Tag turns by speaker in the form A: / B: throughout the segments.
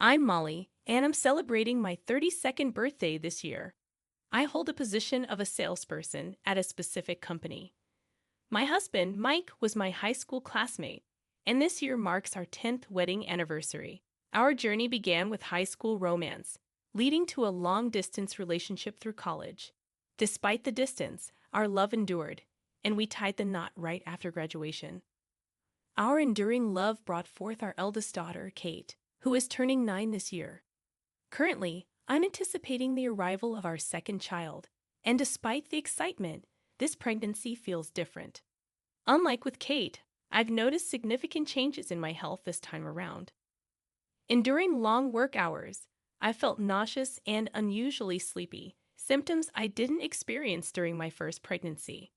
A: I'm Molly, and I'm celebrating my 32nd birthday this year. I hold a position of a salesperson at a specific company. My husband, Mike, was my high school classmate, and this year marks our 10th wedding anniversary. Our journey began with high school romance, leading to a long distance relationship through college. Despite the distance, our love endured, and we tied the knot right after graduation. Our enduring love brought forth our eldest daughter, Kate, who is turning 9 this year. Currently, I'm anticipating the arrival of our second child, and despite the excitement, this pregnancy feels different. Unlike with Kate, I've noticed significant changes in my health this time around. Enduring long work hours, I felt nauseous and unusually sleepy, symptoms I didn't experience during my first pregnancy.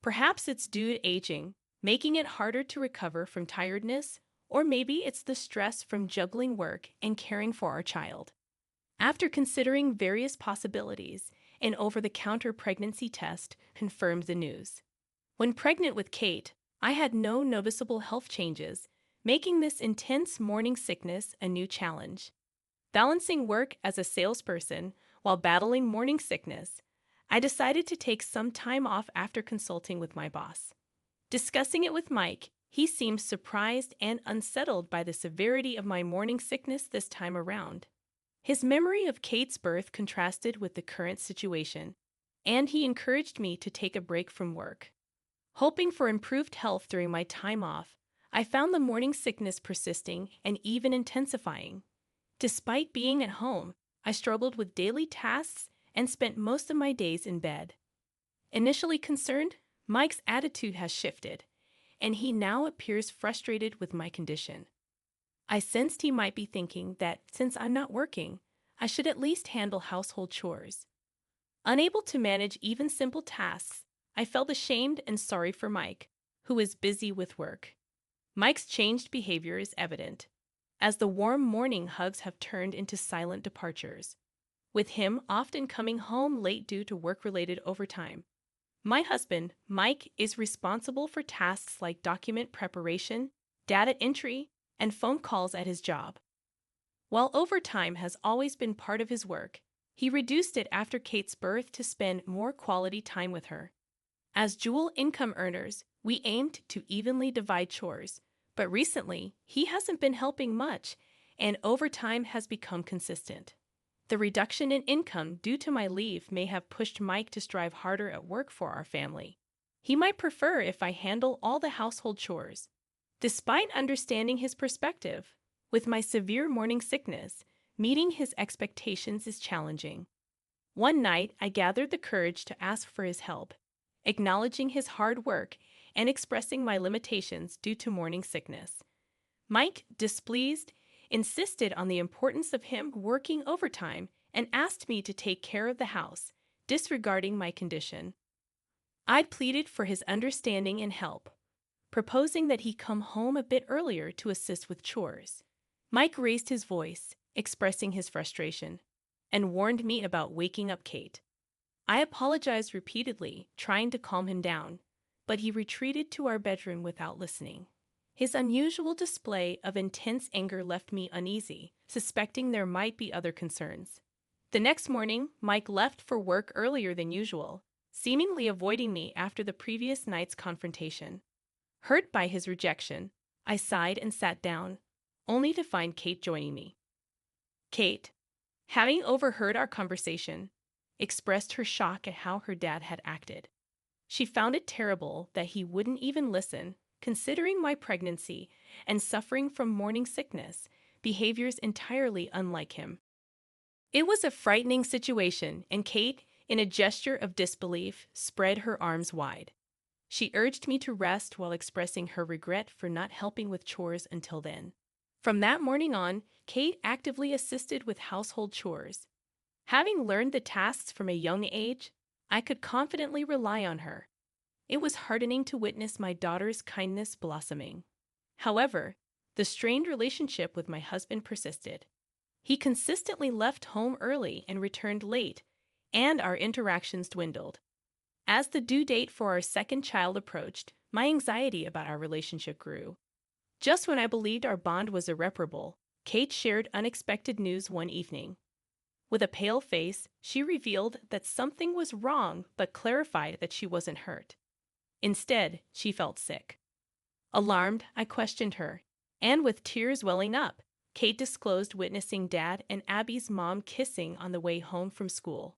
A: Perhaps it's due to aging, making it harder to recover from tiredness, or maybe it's the stress from juggling work and caring for our child. After considering various possibilities, an over the counter pregnancy test confirmed the news. When pregnant with Kate, I had no noticeable health changes, making this intense morning sickness a new challenge. Balancing work as a salesperson while battling morning sickness, I decided to take some time off after consulting with my boss. Discussing it with Mike, he seemed surprised and unsettled by the severity of my morning sickness this time around. His memory of Kate's birth contrasted with the current situation, and he encouraged me to take a break from work. Hoping for improved health during my time off, I found the morning sickness persisting and even intensifying. Despite being at home, I struggled with daily tasks and spent most of my days in bed. Initially concerned, Mike's attitude has shifted, and he now appears frustrated with my condition. I sensed he might be thinking that since I'm not working, I should at least handle household chores. Unable to manage even simple tasks, I felt ashamed and sorry for Mike, who is busy with work. Mike's changed behavior is evident, as the warm morning hugs have turned into silent departures, with him often coming home late due to work-related overtime. My husband, Mike, is responsible for tasks like document preparation, data entry, and phone calls at his job. While overtime has always been part of his work, he reduced it after Kate's birth to spend more quality time with her. As dual income earners, we aimed to evenly divide chores, but recently he hasn't been helping much, and overtime has become consistent. The reduction in income due to my leave may have pushed Mike to strive harder at work for our family. He might prefer if I handle all the household chores. Despite understanding his perspective, with my severe morning sickness, meeting his expectations is challenging. One night, I gathered the courage to ask for his help, acknowledging his hard work and expressing my limitations due to morning sickness. Mike, displeased, insisted on the importance of him working overtime and asked me to take care of the house, disregarding my condition. I pleaded for his understanding and help, proposing that he come home a bit earlier to assist with chores. Mike raised his voice, expressing his frustration, and warned me about waking up Kate. I apologized repeatedly, trying to calm him down, but he retreated to our bedroom without listening. His unusual display of intense anger left me uneasy, suspecting there might be other concerns. The next morning, Mike left for work earlier than usual, seemingly avoiding me after the previous night's confrontation. Hurt by his rejection, I sighed and sat down, only to find Kate joining me. Kate, having overheard our conversation, expressed her shock at how her dad had acted. She found it terrible that he wouldn't even listen, considering my pregnancy and suffering from morning sickness, behaviors entirely unlike him. It was a frightening situation, and Kate, in a gesture of disbelief, spread her arms wide. She urged me to rest while expressing her regret for not helping with chores until then. From that morning on, Kate actively assisted with household chores. Having learned the tasks from a young age, I could confidently rely on her. It was heartening to witness my daughter's kindness blossoming. However, the strained relationship with my husband persisted. He consistently left home early and returned late, and our interactions dwindled. As the due date for our second child approached, my anxiety about our relationship grew. Just when I believed our bond was irreparable, Kate shared unexpected news one evening. With a pale face, she revealed that something was wrong but clarified that she wasn't hurt. Instead, she felt sick. Alarmed, I questioned her, and with tears welling up, Kate disclosed witnessing Dad and Abby's mom kissing on the way home from school.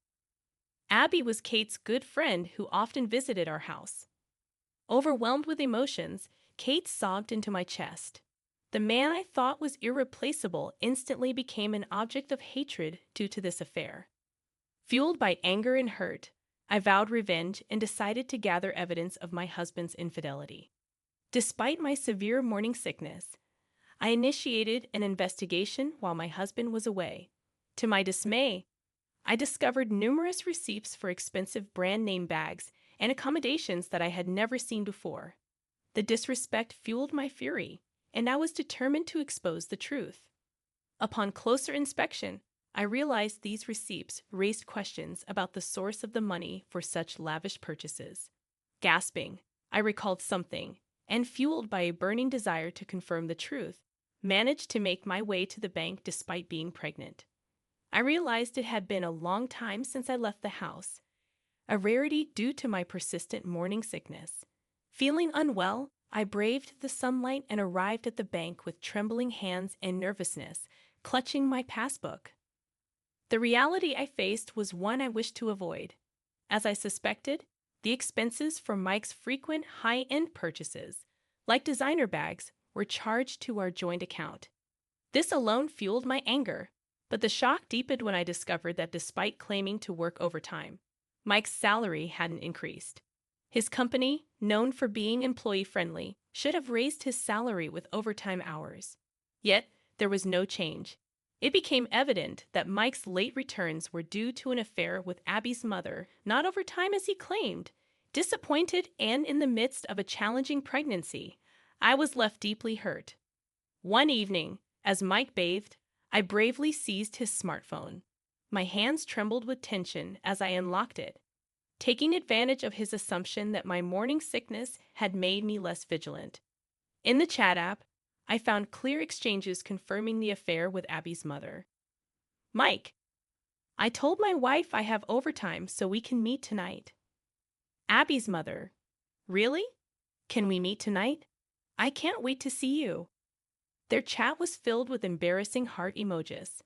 A: Abby was Kate's good friend who often visited our house. Overwhelmed with emotions, Kate sobbed into my chest. The man I thought was irreplaceable instantly became an object of hatred due to this affair. Fueled by anger and hurt, I vowed revenge and decided to gather evidence of my husband's infidelity. Despite my severe morning sickness, I initiated an investigation while my husband was away. To my dismay, I discovered numerous receipts for expensive brand name bags and accommodations that I had never seen before. The disrespect fueled my fury, and I was determined to expose the truth. Upon closer inspection, I realized these receipts raised questions about the source of the money for such lavish purchases. Gasping, I recalled something, and fueled by a burning desire to confirm the truth, managed to make my way to the bank despite being pregnant. I realized it had been a long time since I left the house, a rarity due to my persistent morning sickness. Feeling unwell, I braved the sunlight and arrived at the bank with trembling hands and nervousness, clutching my passbook. The reality I faced was one I wished to avoid. As I suspected, the expenses for Mike's frequent high-end purchases, like designer bags, were charged to our joint account. This alone fueled my anger, but the shock deepened when I discovered that despite claiming to work overtime, Mike's salary hadn't increased. His company, known for being employee-friendly, should have raised his salary with overtime hours. Yet, there was no change. It became evident that Mike's late returns were due to an affair with Abby's mother, not overtime as he claimed. Disappointed and in the midst of a challenging pregnancy, I was left deeply hurt. One evening, as Mike bathed, I bravely seized his smartphone. My hands trembled with tension as I unlocked it, taking advantage of his assumption that my morning sickness had made me less vigilant. In the chat app, I found clear exchanges confirming the affair with Abby's mother. Mike, I told my wife I have overtime so we can meet tonight. Abby's mother, really? Can we meet tonight? I can't wait to see you. Their chat was filled with embarrassing heart emojis.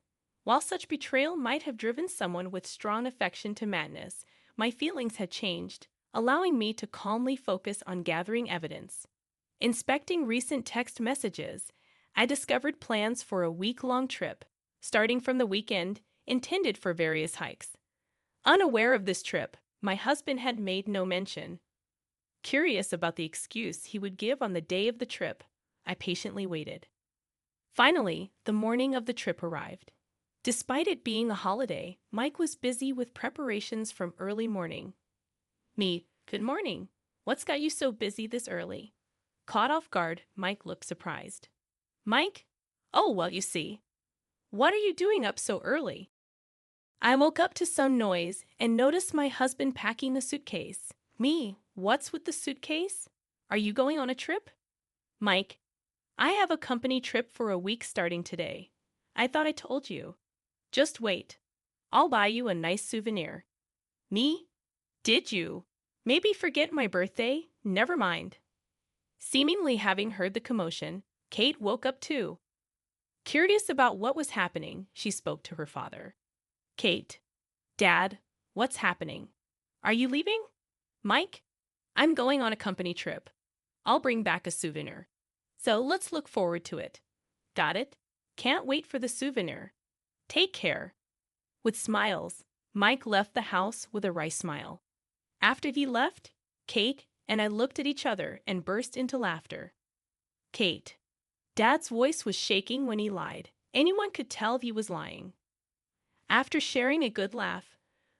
A: While such betrayal might have driven someone with strong affection to madness, my feelings had changed, allowing me to calmly focus on gathering evidence. Inspecting recent text messages, I discovered plans for a week-long trip, starting from the weekend, intended for various hikes. Unaware of this trip, my husband had made no mention. Curious about the excuse he would give on the day of the trip, I patiently waited. Finally, the morning of the trip arrived. Despite it being a holiday, Mike was busy with preparations from early morning. Me, good morning. What's got you so busy this early? Caught off guard, Mike looked surprised. Mike? Oh, well, you see. What are you doing up so early? I woke up to some noise and noticed my husband packing a suitcase. Me, what's with the suitcase? Are you going on a trip? Mike, I have a company trip for a week starting today. I thought I told you. Just wait. I'll buy you a nice souvenir. Me? Did you? Maybe forget my birthday? Never mind. Seemingly having heard the commotion, Kate woke up too. Curious about what was happening, she spoke to her father. Kate, Dad, what's happening? Are you leaving? Mike, I'm going on a company trip. I'll bring back a souvenir. So let's look forward to it. Got it? Can't wait for the souvenir. Take care. With smiles, Mike left the house with a wry smile. After he left, Kate and I looked at each other and burst into laughter. Kate, Dad's voice was shaking when he lied. Anyone could tell he was lying. After sharing a good laugh,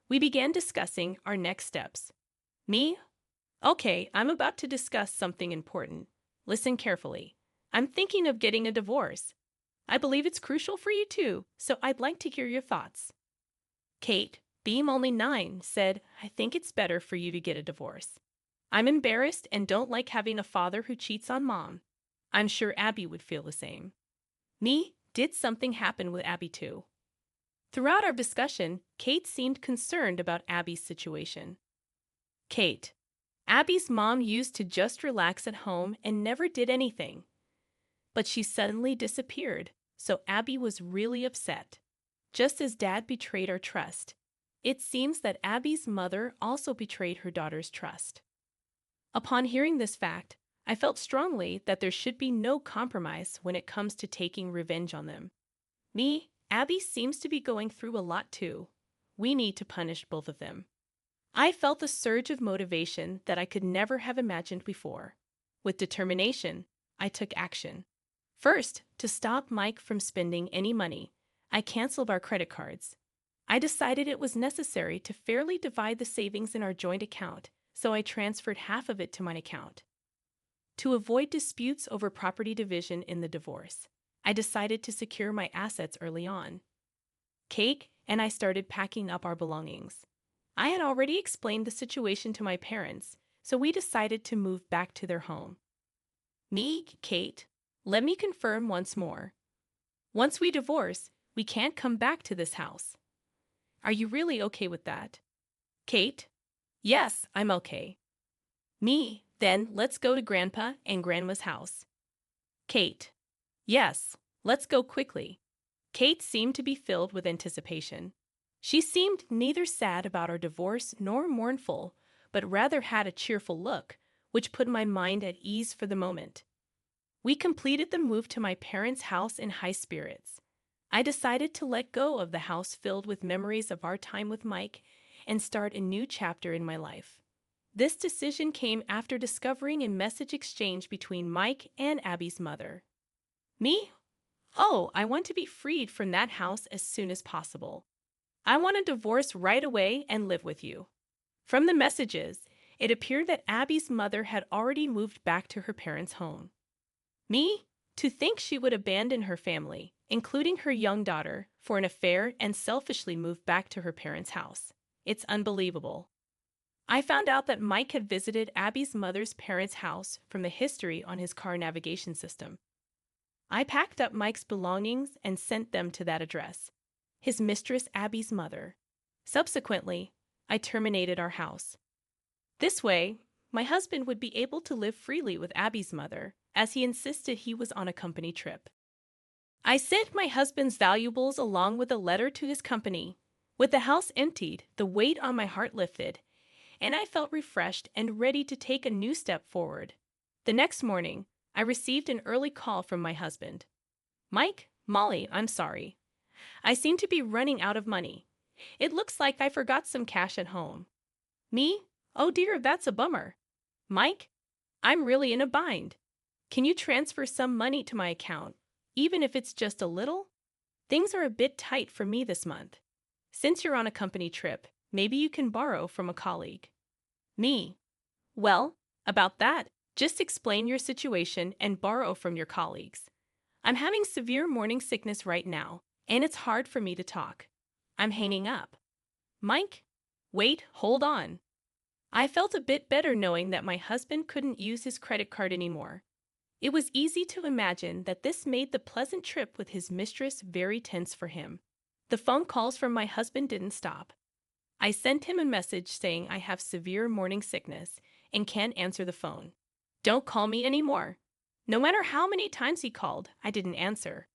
A: we began discussing our next steps. Me? Okay, I'm about to discuss something important. Listen carefully. I'm thinking of getting a divorce. I believe it's crucial for you too, so I'd like to hear your thoughts. Kate, Beam only 9, said, I think it's better for you to get a divorce. I'm embarrassed and don't like having a father who cheats on Mom. I'm sure Abby would feel the same. Me, Did something happen with Abby too? Throughout our discussion, Kate seemed concerned about Abby's situation. Kate, Abby's mom used to just relax at home and never did anything. But she suddenly disappeared, so Abby was really upset. Just as Dad betrayed our trust, it seems that Abby's mother also betrayed her daughter's trust. Upon hearing this fact, I felt strongly that there should be no compromise when it comes to taking revenge on them. Abby seems to be going through a lot too. We need to punish both of them. I felt a surge of motivation that I could never have imagined before. With determination, I took action. First, to stop Mike from spending any money, I canceled our credit cards. I decided it was necessary to fairly divide the savings in our joint account, so I transferred half of it to my account. To avoid disputes over property division in the divorce, I decided to secure my assets early on. Kate and I started packing up our belongings. I had already explained the situation to my parents, so we decided to move back to their home. Kate, let me confirm once more. Once we divorce, we can't come back to this house. Are you really okay with that? Kate, yes, I'm okay. Then let's go to Grandpa and Grandma's house. Kate, yes, let's go quickly. Kate seemed to be filled with anticipation. She seemed neither sad about our divorce nor mournful, but rather had a cheerful look, which put my mind at ease for the moment. We completed the move to my parents' house in high spirits. I decided to let go of the house filled with memories of our time with Mike and start a new chapter in my life. This decision came after discovering a message exchange between Mike and Abby's mother. I want to be freed from that house as soon as possible. I want a divorce right away and live with you. From the messages, it appeared that Abby's mother had already moved back to her parents' home. To think she would abandon her family, including her young daughter, for an affair and selfishly move back to her parents' house. It's unbelievable. I found out that Mike had visited Abby's mother's parents' house from the history on his car navigation system. I packed up Mike's belongings and sent them to that address, his mistress Abby's mother. Subsequently, I terminated our house. This way, my husband would be able to live freely with Abby's mother, as he insisted he was on a company trip. I sent my husband's valuables along with a letter to his company. With the house emptied, the weight on my heart lifted, and I felt refreshed and ready to take a new step forward. The next morning, I received an early call from my husband. Molly, I'm sorry. I seem to be running out of money. It looks like I forgot some cash at home. Oh dear, that's a bummer. Mike, I'm really in a bind. Can you transfer some money to my account, even if it's just a little? Things are a bit tight for me this month. Since you're on a company trip, maybe you can borrow from a colleague. Well, about that, just explain your situation and borrow from your colleagues. I'm having severe morning sickness right now, and it's hard for me to talk. I'm hanging up. Mike, wait, hold on. I felt a bit better knowing that my husband couldn't use his credit card anymore. It was easy to imagine that this made the pleasant trip with his mistress very tense for him. The phone calls from my husband didn't stop. I sent him a message saying I have severe morning sickness and can't answer the phone. Don't call me anymore. No matter how many times he called, I didn't answer.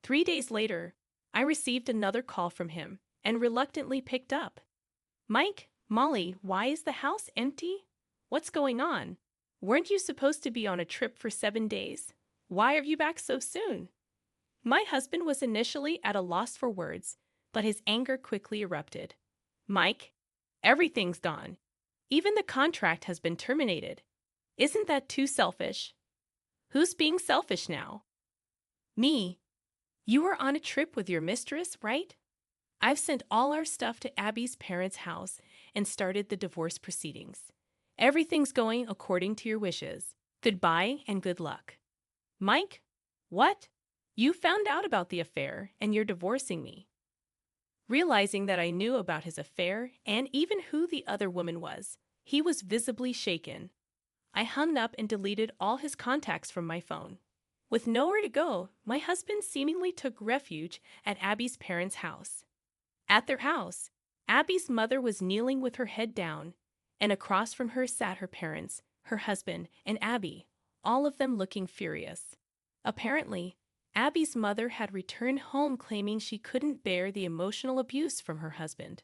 A: 3 days later, I received another call from him and reluctantly picked up. Molly, why is the house empty? What's going on? Weren't you supposed to be on a trip for 7 days? Why are you back so soon? My husband was initially at a loss for words, but his anger quickly erupted. Mike, everything's gone. Even the contract has been terminated. Isn't that too selfish? Who's being selfish now? You were on a trip with your mistress, right? I've sent all our stuff to Abby's parents' house and started the divorce proceedings. Everything's going according to your wishes. Goodbye and good luck. Mike, what? You found out about the affair and you're divorcing me. Realizing that I knew about his affair and even who the other woman was, he was visibly shaken. I hung up and deleted all his contacts from my phone. With nowhere to go, my husband seemingly took refuge at Abby's parents' house. At their house, Abby's mother was kneeling with her head down, and across from her sat her parents, her husband, and Abby, all of them looking furious. Apparently, Abby's mother had returned home claiming she couldn't bear the emotional abuse from her husband.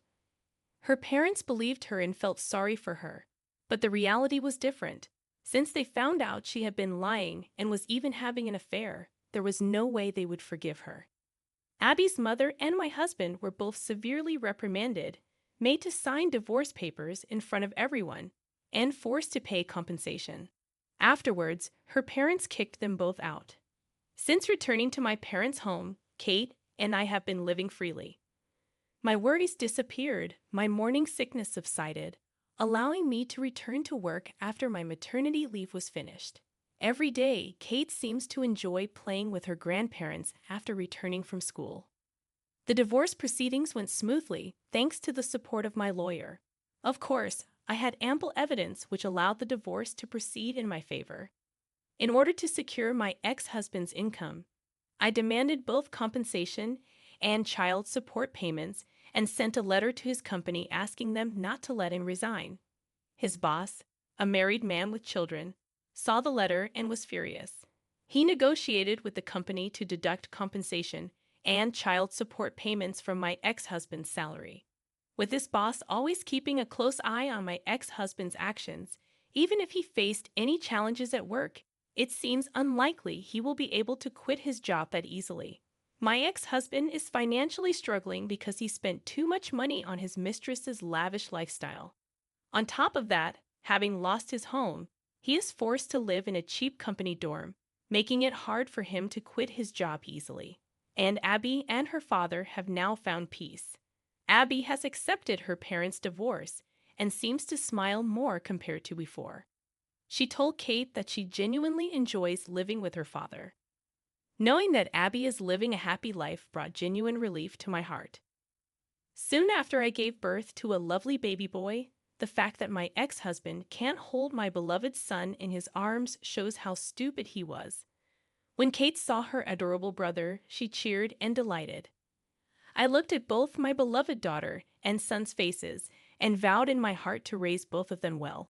A: Her parents believed her and felt sorry for her, but the reality was different. Since they found out she had been lying and was even having an affair, there was no way they would forgive her. Abby's mother and my husband were both severely reprimanded, made to sign divorce papers in front of everyone, and forced to pay compensation. Afterwards, her parents kicked them both out. Since returning to my parents' home, Kate and I have been living freely. My worries disappeared, my morning sickness subsided, allowing me to return to work after my maternity leave was finished. Every day, Kate seems to enjoy playing with her grandparents after returning from school. The divorce proceedings went smoothly thanks to the support of my lawyer. Of course, I had ample evidence which allowed the divorce to proceed in my favor. In order to secure my ex-husband's income, I demanded both compensation and child support payments and sent a letter to his company asking them not to let him resign. His boss, a married man with children, saw the letter and was furious. He negotiated with the company to deduct compensation and child support payments from my ex-husband's salary. With this boss always keeping a close eye on my ex-husband's actions, even if he faced any challenges at work, it seems unlikely he will be able to quit his job that easily. My ex-husband is financially struggling because he spent too much money on his mistress's lavish lifestyle. On top of that, having lost his home, he is forced to live in a cheap company dorm, making it hard for him to quit his job easily. And Abby and her father have now found peace. Abby has accepted her parents' divorce and seems to smile more compared to before. She told Kate that she genuinely enjoys living with her father. Knowing that Abby is living a happy life brought genuine relief to my heart. Soon after I gave birth to a lovely baby boy, the fact that my ex-husband can't hold my beloved son in his arms shows how stupid he was. When Kate saw her adorable brother, she cheered and delighted. I looked at both my beloved daughter and son's faces and vowed in my heart to raise both of them well.